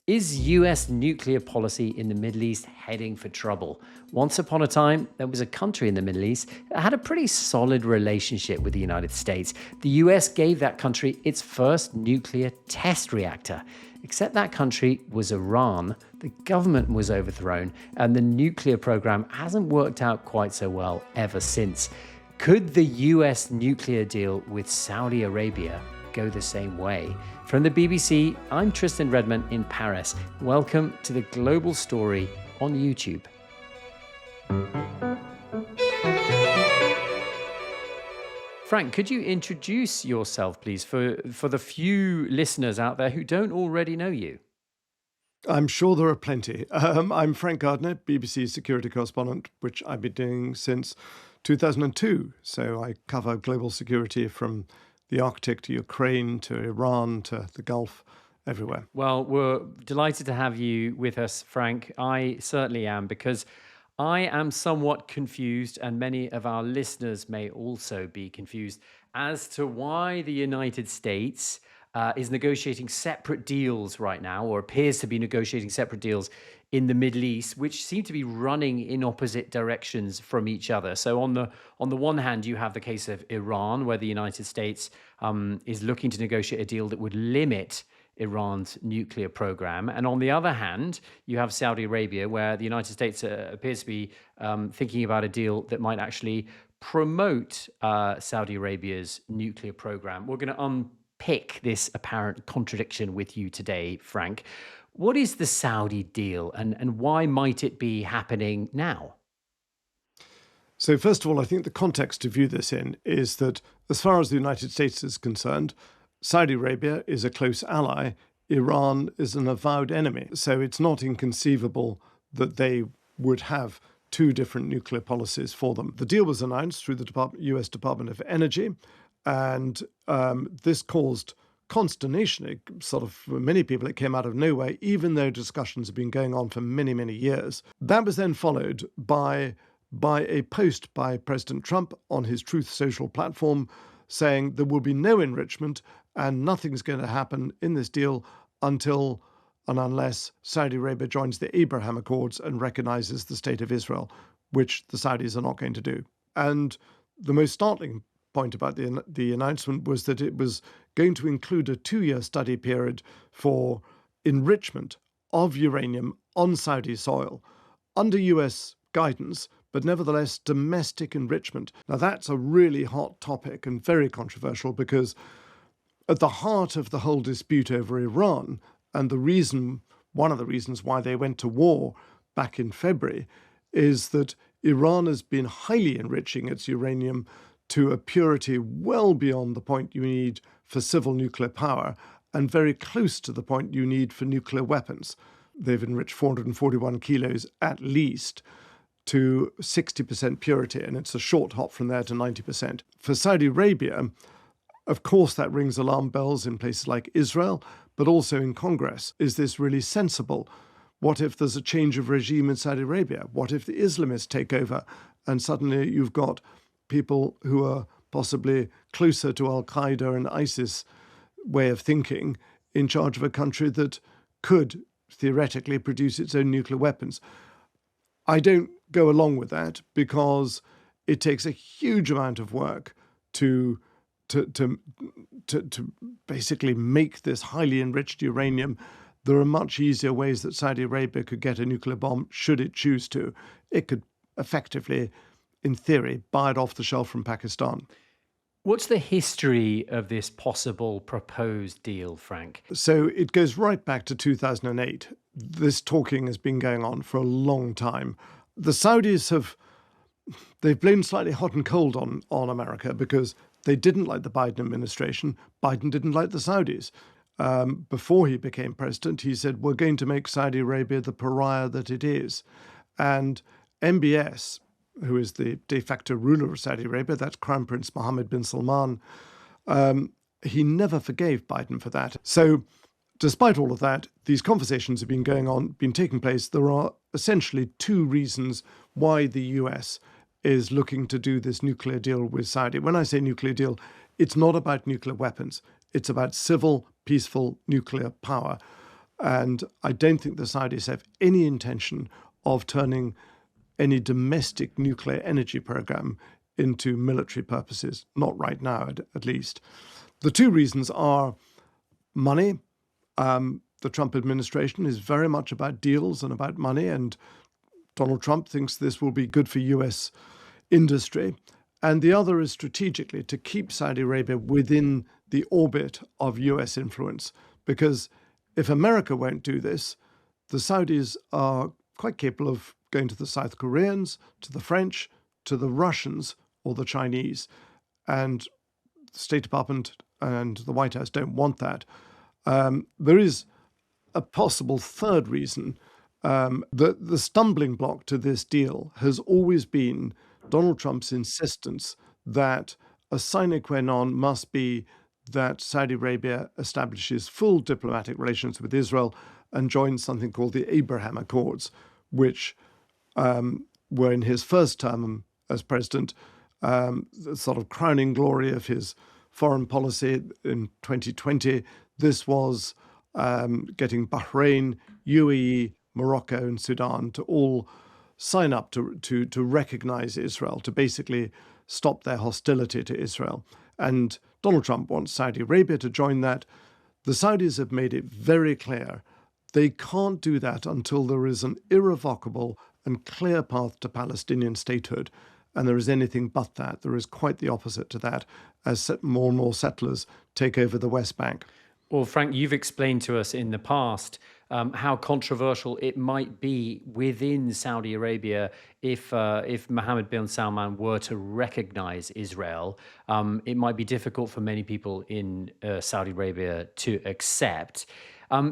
Is US nuclear policy in the Middle East heading for trouble? Once upon a time, there was a country in the Middle East that had a pretty solid relationship with the United States. The US gave that country its first nuclear test reactor. Except that country was Iran, the government was overthrown, and the nuclear program hasn't worked out quite so well ever since. Could the US nuclear deal with Saudi Arabia go the same way? From the BBC, I'm Tristan Redman in Paris. Welcome to the Global Story on YouTube. Frank, could you introduce yourself, please, for the few listeners out there who don't already know you? I'm sure there are plenty. I'm Frank Gardner, BBC security correspondent, which I've been doing since 2002. So I cover global security from the Arctic to Ukraine to Iran to the Gulf, everywhere. Well, we're delighted to have you with us, Frank. I certainly am, because I am somewhat confused, and many of our listeners may also be confused, as to why the United States is negotiating separate deals right now, or appears to be negotiating separate deals in the Middle East, which seem to be running in opposite directions from each other. So on the one hand, you have the case of Iran, where the United States is looking to negotiate a deal that would limit Iran's nuclear program. And on the other hand, you have Saudi Arabia, where the United States appears to be thinking about a deal that might actually promote Saudi Arabia's nuclear program. We're going to unpick this apparent contradiction with you today, Frank. What is the Saudi deal, and why might it be happening now? So first of all, I think the context to view this in is that as far as the United States is concerned, Saudi Arabia is a close ally. Iran is an avowed enemy. So it's not inconceivable that they would have two different nuclear policies for them. The deal was announced through the US Department of Energy, and this caused consternation. It sort of, for many people, it came out of nowhere, even though discussions have been going on for many, many years. That was then followed by a post by President Trump on his Truth Social platform saying there will be no enrichment and nothing's going to happen in this deal until and unless Saudi Arabia joins the Abraham Accords and recognizes the state of Israel, which the Saudis are not going to do. And the most startling point about the announcement was that it was going to include a 2-year study period for enrichment of uranium on Saudi soil under US guidance, but nevertheless domestic enrichment. Now that's a really hot topic and very controversial, because at the heart of the whole dispute over Iran, and one of the reasons why they went to war back in February, is that Iran has been highly enriching its uranium to a purity well beyond the point you need for civil nuclear power, and very close to the point you need for nuclear weapons. They've enriched 441 kilos at least to 60% purity, and it's a short hop from there to 90%. For Saudi Arabia, of course, that rings alarm bells in places like Israel, but also in Congress. Is this really sensible? What if there's a change of regime in Saudi Arabia? What if the Islamists take over and suddenly you've got people who are possibly closer to Al-Qaeda and ISIS way of thinking in charge of a country that could theoretically produce its own nuclear weapons? I don't go along with that, because it takes a huge amount of work to basically make this highly enriched uranium. There are much easier ways that Saudi Arabia could get a nuclear bomb should it choose to. It could effectively, in theory, buy it off the shelf from Pakistan. What's the history of this possible proposed deal, Frank? So it goes right back to 2008. This talking has been going on for a long time. The Saudis they've blamed slightly hot and cold on America, because they didn't like the Biden administration. Biden didn't like the Saudis. Before he became president, he said, we're going to make Saudi Arabia the pariah that it is. And MBS, who is the de facto ruler of Saudi Arabia, that's Crown Prince Mohammed bin Salman, he never forgave Biden for that. So despite all of that, these conversations have been going on, been taking place. There are essentially two reasons why the US is looking to do this nuclear deal with Saudi. When I say nuclear deal, it's not about nuclear weapons. It's about civil, peaceful nuclear power. And I don't think the Saudis have any intention of turning any domestic nuclear energy program into military purposes, not right now, at least. The two reasons are money. The Trump administration is very much about deals and about money, and Donald Trump thinks this will be good for US industry. And the other is strategically to keep Saudi Arabia within the orbit of US influence. Because if America won't do this, the Saudis are quite capable of going to the South Koreans, to the French, to the Russians, or the Chinese. And the State Department and the White House don't want that. There is a possible third reason. The stumbling block to this deal has always been Donald Trump's insistence that a sine qua non must be that Saudi Arabia establishes full diplomatic relations with Israel and joins something called the Abraham Accords, which were in his first term as president, the sort of crowning glory of his foreign policy in 2020. This was getting Bahrain, UAE, Morocco, and Sudan to all sign up to recognize Israel, to basically stop their hostility to Israel. And Donald Trump wants Saudi Arabia to join that. The Saudis have made it very clear they can't do that until there is an irrevocable and clear path to Palestinian statehood. And there is anything but that. There is quite the opposite to that as more and more settlers take over the West Bank. Well, Frank, you've explained to us in the past how controversial it might be within Saudi Arabia if Mohammed bin Salman were to recognize Israel. It might be difficult for many people in Saudi Arabia to accept.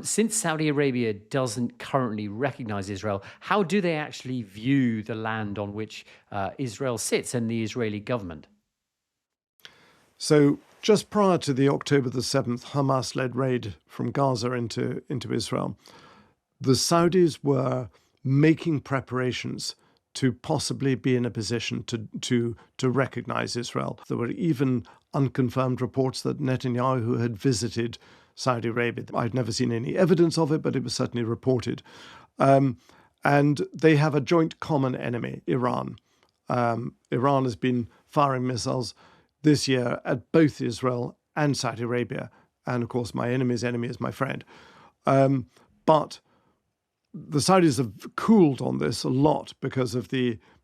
Since Saudi Arabia doesn't currently recognize Israel, how do they actually view the land on which Israel sits and the Israeli government? So just prior to the October the 7th Hamas-led raid from Gaza into Israel, the Saudis were making preparations to possibly be in a position to recognize Israel. There were even unconfirmed reports that Netanyahu had visited Saudi Arabia. I'd never seen any evidence of it, but it was certainly reported. And they have a joint common enemy, Iran. Iran has been firing missiles this year at both Israel and Saudi Arabia. And of course, my enemy's enemy is my friend. But the Saudis have cooled on this a lot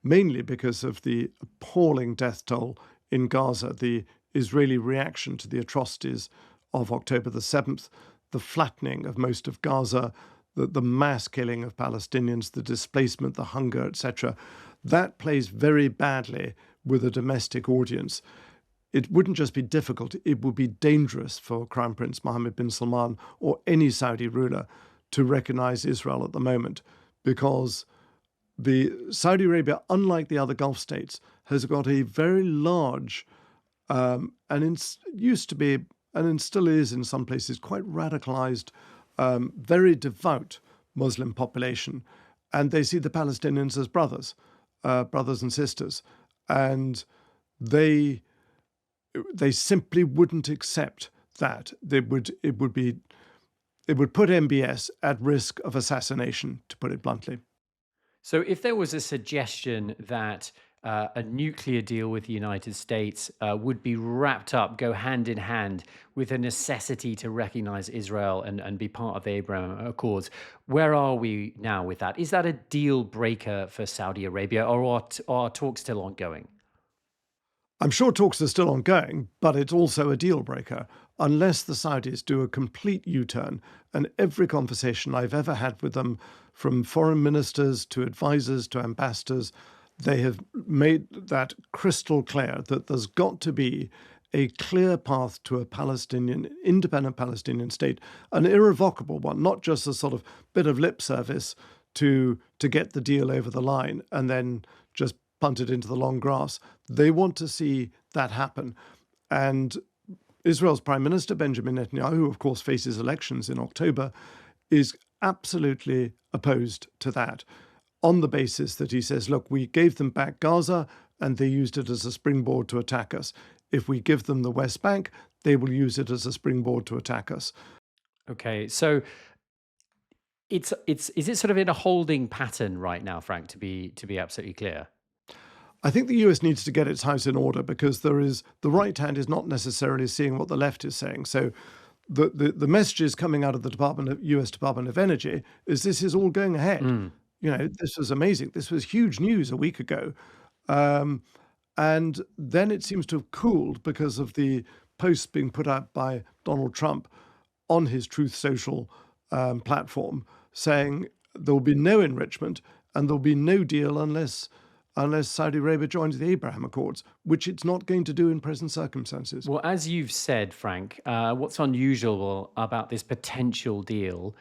mainly because of the appalling death toll in Gaza, the Israeli reaction to the atrocities of October the 7th, the flattening of most of Gaza, the mass killing of Palestinians, the displacement, the hunger, etc. That plays very badly with a domestic audience. It wouldn't just be difficult, it would be dangerous for Crown Prince Mohammed bin Salman or any Saudi ruler to recognize Israel at the moment, because the Saudi Arabia, unlike the other Gulf states, has got a very large used to be, and still is in some places, quite radicalized, very devout Muslim population. And they see the Palestinians as brothers and sisters. And they simply wouldn't accept that. It would put MBS at risk of assassination, to put it bluntly. So, if there was a suggestion that a nuclear deal with the United States would be wrapped up, go hand in hand with a necessity to recognize Israel and be part of the Abraham Accords, where are we now with that? Is that a deal breaker for Saudi Arabia, or are talks still ongoing? I'm sure talks are still ongoing, but it's also a deal breaker unless the Saudis do a complete U-turn. And every conversation I've ever had with them, from foreign ministers to advisors to ambassadors, they have made that crystal clear that there's got to be a clear path to a independent Palestinian state, an irrevocable one, not just a sort of bit of lip service to get the deal over the line and then just punted into the long grass. They want to see that happen. And Israel's Prime Minister, Benjamin Netanyahu, who of course faces elections in October, is absolutely opposed to that, on the basis that he says, look, we gave them back Gaza and they used it as a springboard to attack us. If we give them the West Bank, they will use it as a springboard to attack us. Okay, so it's is it sort of in a holding pattern right now, Frank, to be absolutely clear? I think the US needs to get its house in order because there is the right hand is not necessarily seeing what the left is saying. So the messages coming out of the US Department of Energy is this is all going ahead. Mm. This was amazing. This was huge news a week ago. Um, and then it seems to have cooled because of the posts being put out by Donald Trump on his Truth Social platform saying there will be no enrichment and there'll be no deal unless Saudi Arabia joins the Abraham Accords, which it's not going to do in present circumstances. Well, as you've said, Frank, what's unusual about this potential deal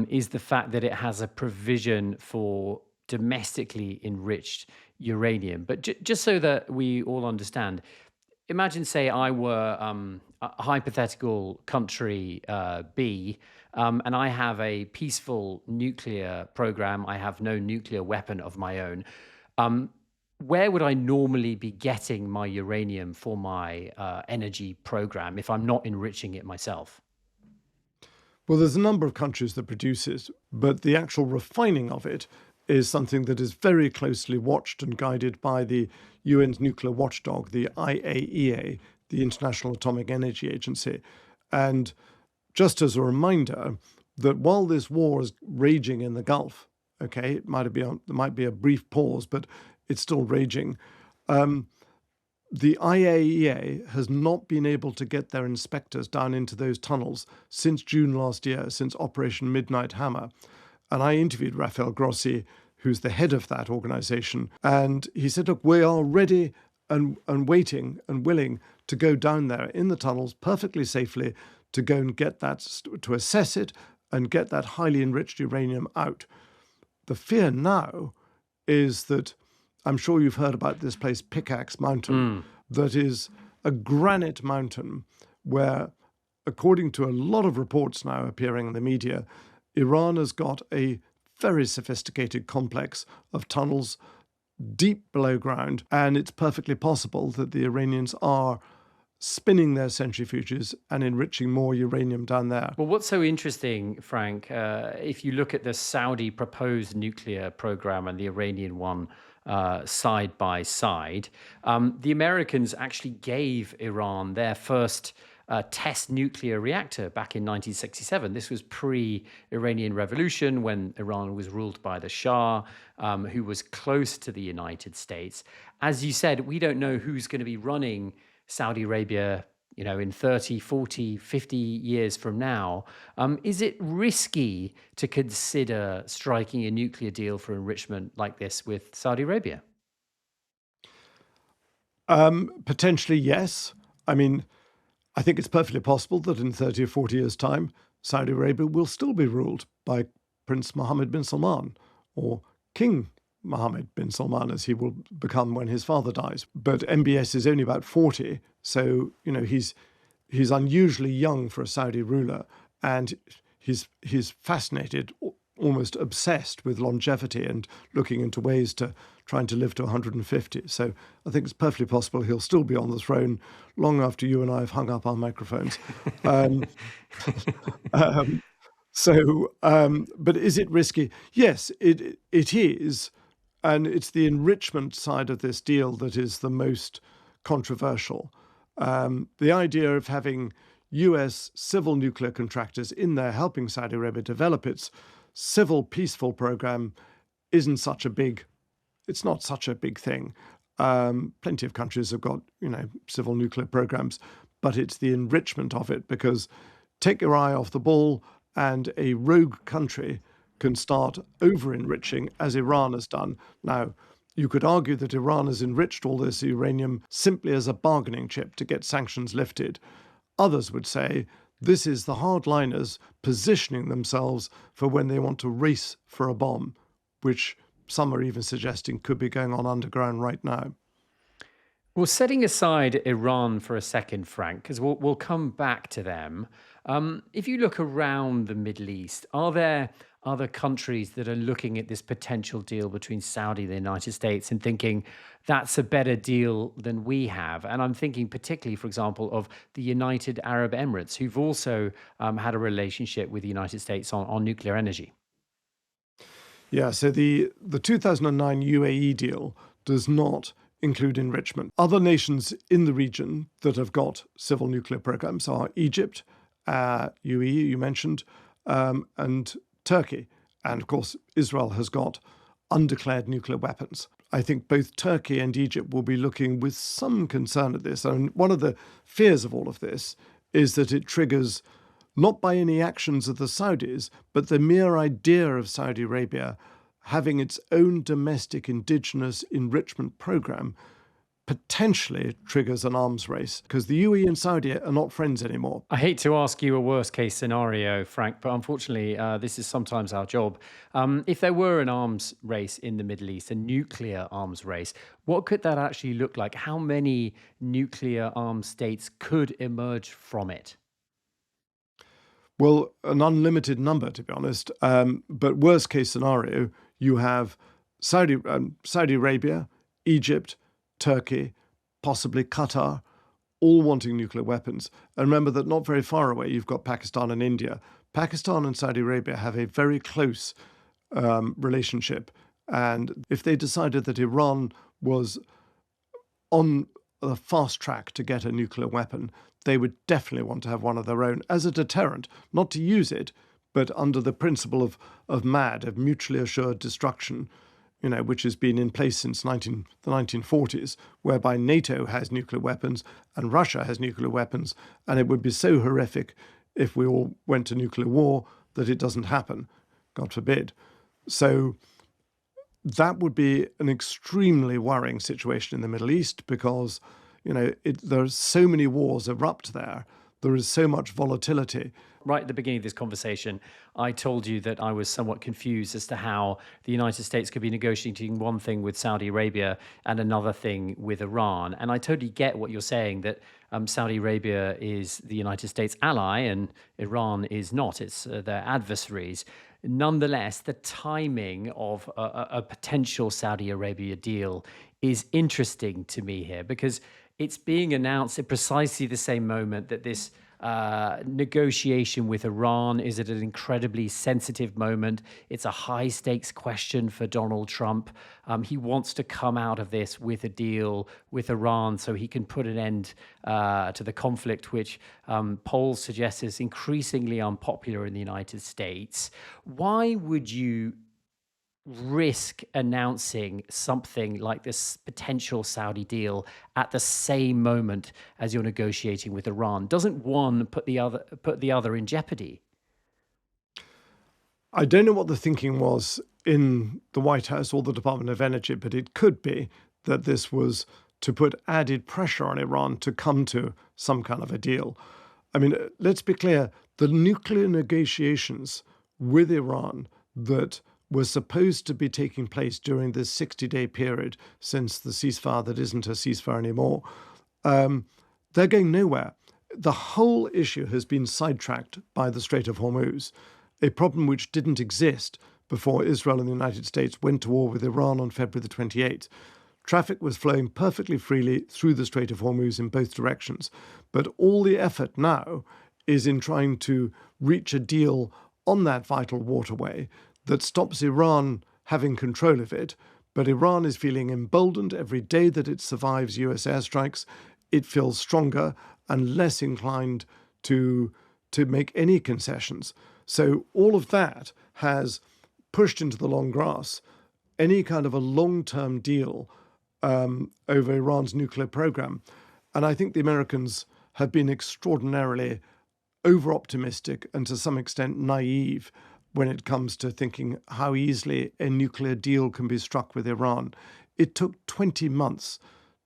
is the fact that it has a provision for domestically enriched uranium. But just so that we all understand, imagine, say, I were a hypothetical country B, and I have a peaceful nuclear program. I have no nuclear weapon of my own. Um, where would I normally be getting my uranium for my energy program if I'm not enriching it myself? Well, there's a number of countries that produce it, but the actual refining of it is something that is very closely watched and guided by the UN's nuclear watchdog, the IAEA, the International Atomic Energy Agency. And just as a reminder that while this war is raging in the Gulf, okay, there might be a brief pause, but it's still raging. Um, the IAEA has not been able to get their inspectors down into those tunnels since June last year, since Operation Midnight Hammer. And I interviewed Rafael Grossi, who's the head of that organization, and he said, look, we are ready and waiting and willing to go down there in the tunnels perfectly safely to go and get that, to assess it and get that highly enriched uranium out. The fear now is that I'm sure you've heard about this place, Pickaxe Mountain, Mm. that is a granite mountain where, according to a lot of reports now appearing in the media, Iran has got a very sophisticated complex of tunnels deep below ground, and it's perfectly possible that the Iranians are spinning their centrifuges and enriching more uranium down there. Well, what's so interesting, Frank, if you look at the Saudi proposed nuclear program and the Iranian one side by side, the Americans actually gave Iran their first test nuclear reactor back in 1967. This was pre-Iranian Revolution when Iran was ruled by the Shah, who was close to the United States. As you said, we don't know who's going to be running Saudi Arabia, in 30, 40, 50 years from now. Is it risky to consider striking a nuclear deal for enrichment like this with Saudi Arabia? Potentially, yes. I mean, I think it's perfectly possible that in 30 or 40 years' time, Saudi Arabia will still be ruled by Prince Mohammed bin Salman or King Mohammed bin Salman, as he will become when his father dies. But MBS is only about 40, so he's unusually young for a Saudi ruler, and he's fascinated, almost obsessed with longevity and looking into ways to trying to live to 150. So I think it's perfectly possible he'll still be on the throne long after you and I have hung up our microphones. Um, um, but is it risky? Yes, it is. And it's the enrichment side of this deal that is the most controversial. The idea of having US civil nuclear contractors in there helping Saudi Arabia develop its civil peaceful program it's not such a big thing. Plenty of countries have got, civil nuclear programs, but it's the enrichment of it, because take your eye off the ball and a rogue country can start over-enriching, as Iran has done. Now, you could argue that Iran has enriched all this uranium simply as a bargaining chip to get sanctions lifted. Others would say this is the hardliners positioning themselves for when they want to race for a bomb, which some are even suggesting could be going on underground right now. Well, setting aside Iran for a second, Frank, because we'll come back to them. If you look around the Middle East, are there other countries that are looking at this potential deal between Saudi and the United States and thinking that's a better deal than we have? And I'm thinking particularly, for example, of the United Arab Emirates, who've also had a relationship with the United States on nuclear energy. Yeah, so the 2009 UAE deal does not include enrichment. Other nations in the region that have got civil nuclear programs are Egypt, UAE, you mentioned, and Turkey. And of course, Israel has got undeclared nuclear weapons. I think both Turkey and Egypt will be looking with some concern at this. And one of the fears of all of this is that it triggers, not by any actions of the Saudis, but the mere idea of Saudi Arabia having its own domestic indigenous enrichment program potentially triggers an arms race, because the UAE and Saudi are not friends anymore. I hate to ask you a worst case scenario, Frank, but unfortunately, this is sometimes our job. If there were an arms race in the Middle East, a nuclear arms race, what could that actually look like? How many nuclear armed states could emerge from it? Well, an unlimited number, to be honest. But worst case scenario, you have Saudi Arabia, Egypt, Turkey, possibly Qatar, all wanting nuclear weapons. And remember that not very far away, you've got Pakistan and India. Pakistan and Saudi Arabia have a very close relationship. And if they decided that Iran was on the fast track to get a nuclear weapon, they would definitely want to have one of their own as a deterrent, not to use it, but under the principle of MAD, of mutually assured destruction, which has been in place since the 1940s, whereby NATO has nuclear weapons and Russia has nuclear weapons, and it would be so horrific if we all went to nuclear war that it doesn't happen, God forbid. So that would be an extremely worrying situation in the Middle East, because there's so many wars erupt there. There is so much volatility. Right at the beginning of this conversation, I told you that I was somewhat confused as to how the United States could be negotiating one thing with Saudi Arabia and another thing with Iran. And I totally get what you're saying, that Saudi Arabia is the United States ally and Iran is not. It's their adversaries. Nonetheless, the timing of a potential Saudi Arabia deal is interesting to me here, because it's being announced at precisely the same moment that this negotiation with Iran is at an incredibly sensitive moment. It's a high stakes question for Donald Trump. He wants to come out of this with a deal with Iran so he can put an end to the conflict, which polls suggest is increasingly unpopular in the United States. Why would you risk announcing something like this potential Saudi deal at the same moment as you're negotiating with Iran? Doesn't one put the other in jeopardy? I don't know what the thinking was in the White House or the Department of Energy, but it could be that this was to put added pressure on Iran to come to some kind of a deal. I mean, let's be clear, the nuclear negotiations with Iran that were supposed to be taking place during this 60-day period since the ceasefire that isn't a ceasefire anymore, they're going nowhere. The whole issue has been sidetracked by the Strait of Hormuz, a problem which didn't exist before Israel and the United States went to war with Iran on February the 28th. Traffic was flowing perfectly freely through the Strait of Hormuz in both directions. But all the effort now is in trying to reach a deal on that vital waterway that stops Iran having control of it. But Iran is feeling emboldened every day that it survives US airstrikes. It feels stronger and less inclined to make any concessions. So all of that has pushed into the long grass any kind of a long-term deal over Iran's nuclear program. And I think the Americans have been extraordinarily over-optimistic and to some extent naive when it comes to thinking how easily a nuclear deal can be struck with Iran. It took 20 months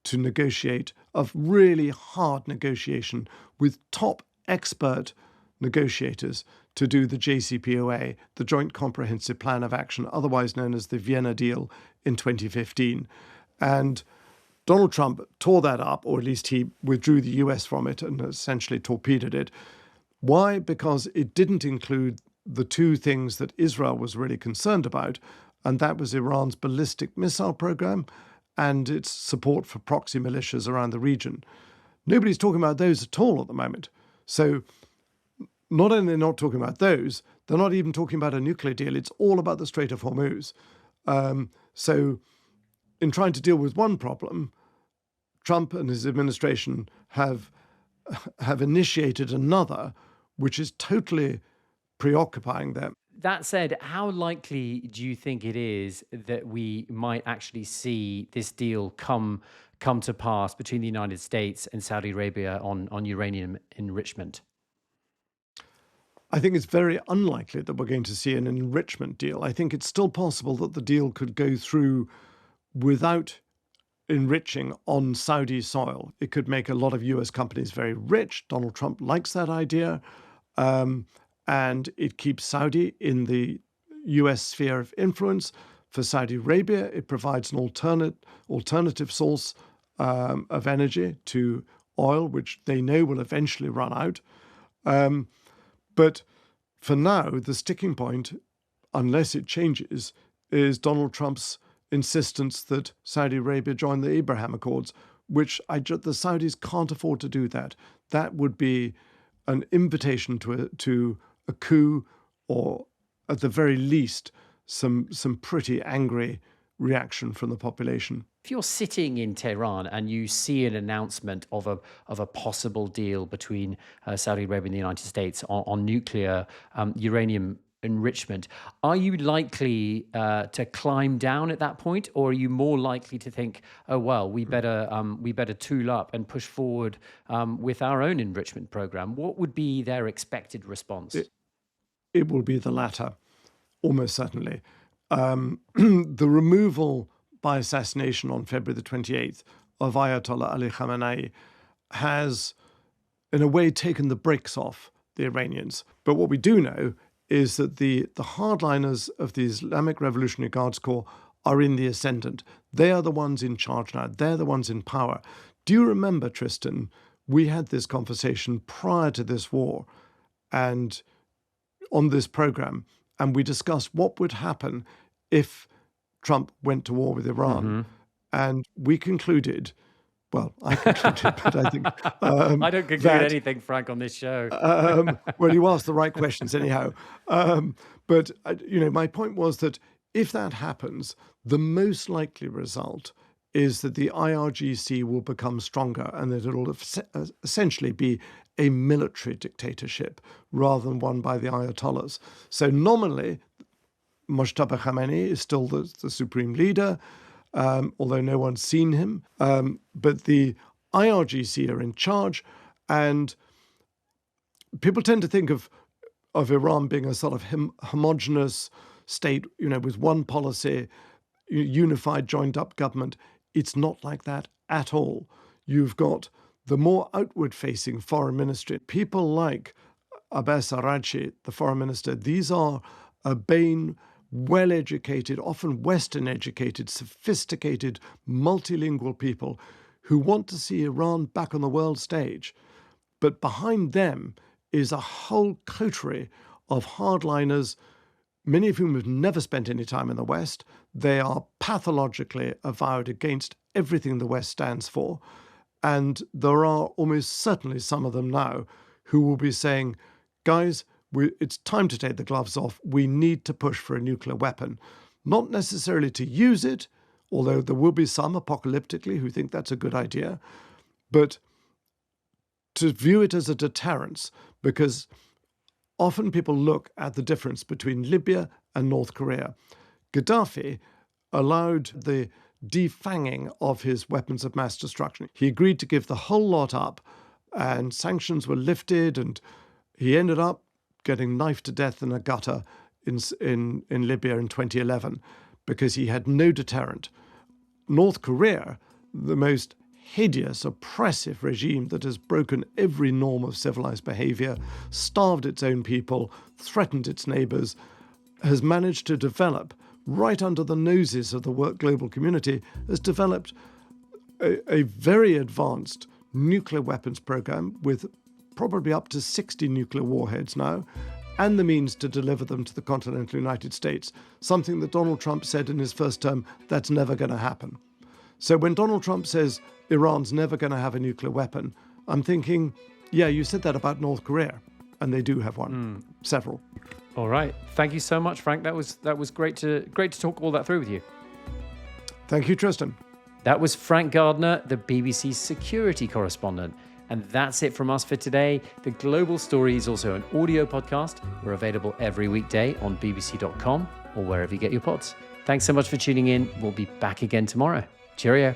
to negotiate a really hard negotiation with top expert negotiators to do the JCPOA, the Joint Comprehensive Plan of Action, otherwise known as the Vienna deal, in 2015. And Donald Trump tore that up, or at least he withdrew the US from it and essentially torpedoed it. Why? Because it didn't include the two things that Israel was really concerned about, and that was Iran's ballistic missile program and its support for proxy militias around the region. Nobody's talking about those at all at the moment. So not only are they not talking about those, They're not even talking about a nuclear deal. It's all about the Strait of Hormuz. So in trying to deal with one problem, Trump and his administration have initiated another, which is totally preoccupying them. That said, how likely do you think it is that we might actually see this deal come to pass between the United States and Saudi Arabia on uranium enrichment? I think it's very unlikely that we're going to see an enrichment deal. I think it's still possible that the deal could go through without enriching on Saudi soil. It could make a lot of US companies very rich. Donald Trump likes that idea. And it keeps Saudi in the US sphere of influence. For Saudi Arabia, it provides an alternative source of energy to oil, which they know will eventually run out. But for now, the sticking point, unless it changes, is Donald Trump's insistence that Saudi Arabia join the Abraham Accords, which the Saudis can't afford to do that. That would be an invitation to a coup, or at the very least, some pretty angry reaction from the population. If you're sitting in Tehran and you see an announcement of a possible deal between Saudi Arabia and the United States on nuclear uranium enrichment, are you likely to climb down at that point, or are you more likely to think, oh well, we better tool up and push forward with our own enrichment program? What would be their expected response? It will be the latter, almost certainly. The removal by assassination on February the 28th of Ayatollah Ali Khamenei has, in a way, taken the brakes off the Iranians. But what we do know is that the hardliners of the Islamic Revolutionary Guards Corps are in the ascendant. They are the ones in charge now. They're the ones in power. Do you remember, Tristan, we had this conversation prior to this war and on this program, and we discussed what would happen if Trump went to war with Iran. Mm-hmm. And we concluded, well, I concluded, but I think... I don't conclude anything, Frank, on this show. Well, you asked the right questions anyhow. But my point was that if that happens, the most likely result is that the IRGC will become stronger and that it will essentially be a military dictatorship rather than one by the Ayatollahs. So nominally, Mojtaba Khamenei is still the supreme leader, although no one's seen him. But the IRGC are in charge, and people tend to think of Iran being a sort of homogenous state, with one policy, unified, joined-up government. It's not like that at all. You've got the more outward-facing foreign ministry. People like Abbas Araghchi, the foreign minister, these are urbane, well-educated, often Western-educated, sophisticated, multilingual people who want to see Iran back on the world stage. But behind them is a whole coterie of hardliners, many of whom have never spent any time in the West. They are pathologically avowed against everything the West stands for. And there are almost certainly some of them now who will be saying, guys, it's time to take the gloves off. We need to push for a nuclear weapon. Not necessarily to use it, although there will be some apocalyptically who think that's a good idea, but to view it as a deterrence, because often people look at the difference between Libya and North Korea. Gaddafi allowed the defanging of his weapons of mass destruction. He agreed to give the whole lot up, and sanctions were lifted, and he ended up getting knifed to death in a gutter in Libya in 2011 because he had no deterrent. North Korea, the most hideous, oppressive regime that has broken every norm of civilized behavior, starved its own people, threatened its neighbors, has managed to develop, right under the noses of the global community, has developed a very advanced nuclear weapons program with probably up to 60 nuclear warheads now, and the means to deliver them to the continental United States, something that Donald Trump said in his first term, that's never going to happen. So when Donald Trump says Iran's never going to have a nuclear weapon, I'm thinking, yeah, you said that about North Korea, and they do have one, several. All right. Thank you so much, Frank. That was great to talk all that through with you. Thank you, Tristan. That was Frank Gardner, the BBC security correspondent. And that's it from us for today. The Global Story is also an audio podcast. We're available every weekday on bbc.com or wherever you get your pods. Thanks so much for tuning in. We'll be back again tomorrow. Cheerio.